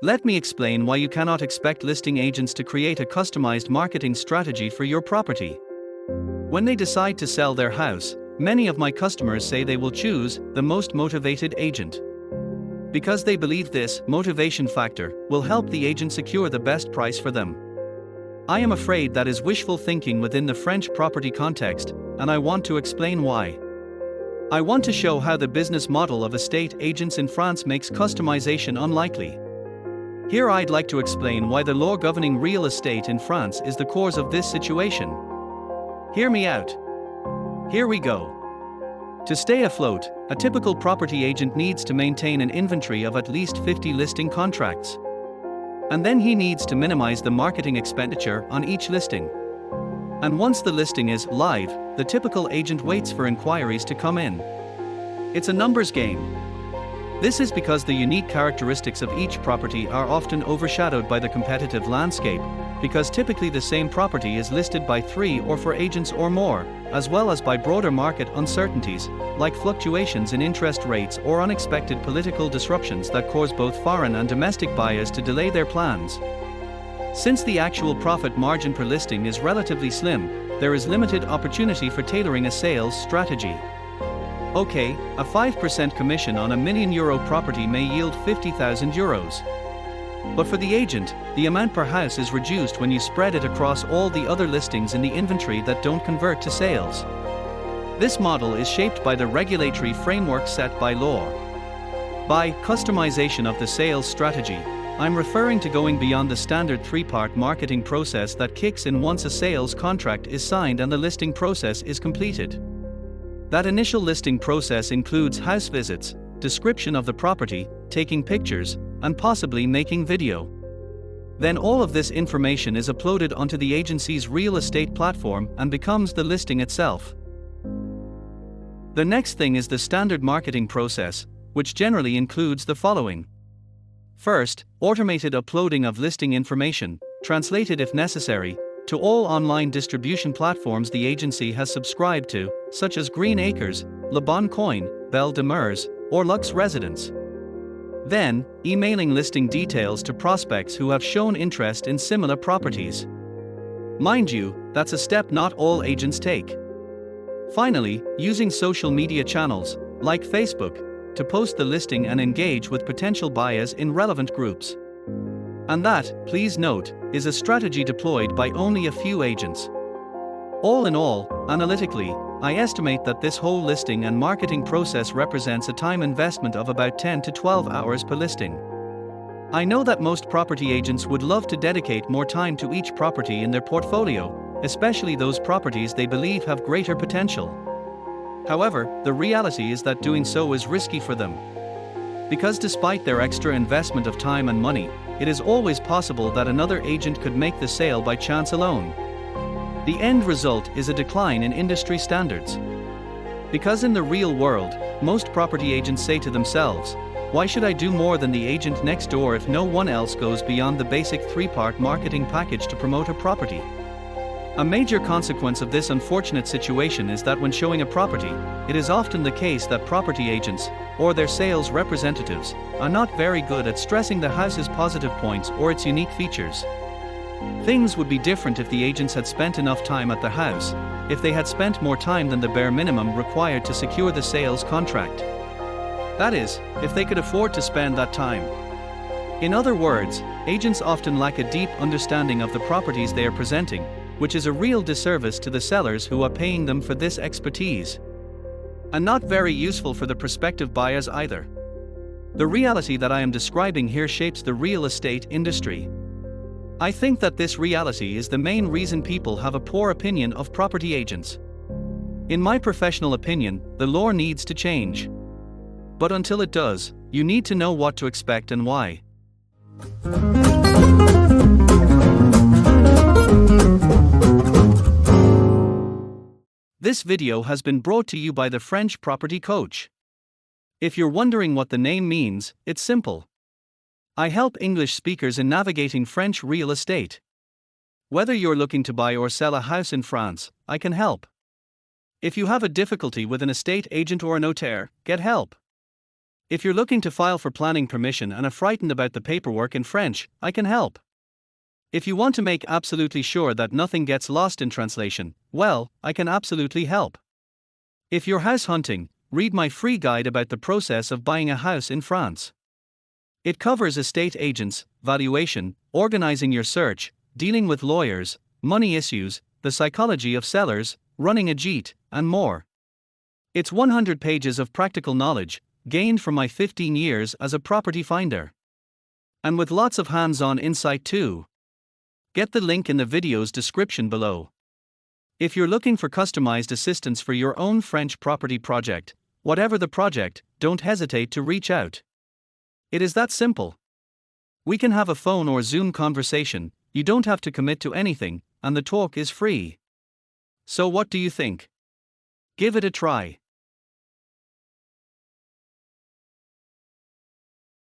Let me explain why you cannot expect listing agents to create a customized marketing strategy for your property. When they decide to sell their house, many of my customers say they will choose the most motivated agent, because they believe this motivation factor will help the agent secure the best price for them. I am afraid that is wishful thinking within the French property context, and I want to explain why. I want to show how the business model of estate agents in France makes customization unlikely. Here I'd like to explain why the law governing real estate in France is the cause of this situation. Hear me out. Here we go. To stay afloat, a typical property agent needs to maintain an inventory of at least 50 listing contracts. And then he needs to minimize the marketing expenditure on each listing. And once the listing is live, the typical agent waits for inquiries to come in. It's a numbers game. This is because the unique characteristics of each property are often overshadowed by the competitive landscape, because typically the same property is listed by 3 or 4 agents or more, as well as by broader market uncertainties, like fluctuations in interest rates or unexpected political disruptions that cause both foreign and domestic buyers to delay their plans. Since the actual profit margin per listing is relatively slim, there is limited opportunity for tailoring a sales strategy. Okay, a 5% commission on a €1 million property may yield €50,000. But for the agent, the amount per house is reduced when you spread it across all the other listings in the inventory that don't convert to sales. This model is shaped by the regulatory framework set by law. By customization of the sales strategy, I'm referring to going beyond the standard 3-part marketing process that kicks in once a sales contract is signed and the listing process is completed. That initial listing process includes house visits, description of the property, taking pictures, and possibly making video. Then all of this information is uploaded onto the agency's real estate platform and becomes the listing itself. The next thing is the standard marketing process, which generally includes the following. First, automated uploading of listing information, translated if necessary, to all online distribution platforms the agency has subscribed to, such as Green Acres, Le Bon Coin, Belle de Meurs, or Lux Residence. Then, emailing listing details to prospects who have shown interest in similar properties. Mind you, that's a step not all agents take. Finally, using social media channels, like Facebook, to post the listing and engage with potential buyers in relevant groups. And that, please note, is a strategy deployed by only a few agents. All in all, analytically, I estimate that this whole listing and marketing process represents a time investment of about 10 to 12 hours per listing. I know that most property agents would love to dedicate more time to each property in their portfolio, especially those properties they believe have greater potential. However, the reality is that doing so is risky for them. Because despite their extra investment of time and money, it is always possible that another agent could make the sale by chance alone. The end result is a decline in industry standards. Because in the real world, most property agents say to themselves, "Why should I do more than the agent next door if no one else goes beyond the basic 3-part marketing package to promote a property?" A major consequence of this unfortunate situation is that when showing a property, it is often the case that property agents, or their sales representatives, are not very good at stressing the house's positive points or its unique features. Things would be different if the agents had spent enough time at the house, if they had spent more time than the bare minimum required to secure the sales contract. That is, if they could afford to spend that time. In other words, agents often lack a deep understanding of the properties they are presenting, which is a real disservice to the sellers who are paying them for this expertise. And not very useful for the prospective buyers either. The reality that I am describing here shapes the real estate industry. I think that this reality is the main reason people have a poor opinion of property agents. In my professional opinion, the law needs to change. But until it does, you need to know what to expect and why. This video has been brought to you by the French Property Coach. If you're wondering what the name means, it's simple. I help English speakers in navigating French real estate. Whether you're looking to buy or sell a house in France, I can help. If you have a difficulty with an estate agent or a notaire, get help. If you're looking to file for planning permission and are frightened about the paperwork in French, I can help. If you want to make absolutely sure that nothing gets lost in translation, well, I can absolutely help. If you're house hunting, read my free guide about the process of buying a house in France. It covers estate agents, valuation, organizing your search, dealing with lawyers, money issues, the psychology of sellers, running a JIT, and more. It's 100 pages of practical knowledge, gained from my 15 years as a property finder. And with lots of hands-on insight too. Get the link in the video's description below. If you're looking for customized assistance for your own French property project, whatever the project, don't hesitate to reach out. It is that simple. We can have a phone or Zoom conversation, you don't have to commit to anything, and the talk is free. So what do you think? Give it a try.